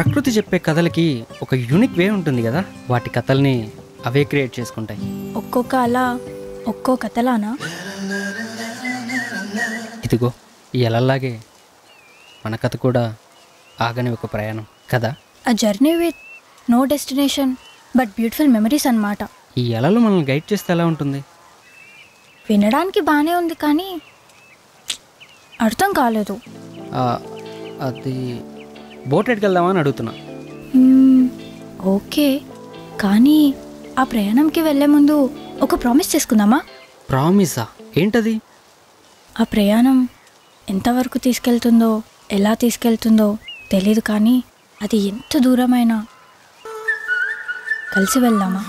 ప్రకృతి చెప్పే కథలకి ఒక యూనిక్ వే ఉంటుంది కదా, వాటి కథల్ని అవే క్రియేట్ చేసుకుంటాయి. ఒక్కొక్క అలా ఒక్కో కథలానా? ఇదిగో ఈ అలల్లాగే మన కథ కూడా ఆగని ఒక ప్రయాణం కదా. A journey with no destination but beautiful memories అన్నమాట. ఈ అలలు మనల్ని గైడ్ చేస్తే ఎలా ఉంటుంది? వినడానికి బాగానే ఉంది కానీ అర్థం కాలేదు. అది బోట్ రైడ్కి వెళ్దామని అడుగుతున్నా. ఓకే, కానీ ఆ ప్రయాణంకి వెళ్ళే ముందు ఒక ప్రామిస్ చేసుకుందామా? ప్రామిసా? ఏంటది? ఆ ప్రయాణం ఎంతవరకు తీసుకెళ్తుందో, ఎలా తీసుకెళ్తుందో తెలీదు, కానీ అది ఎంత దూరమైనా కలిసి వెళ్దామా?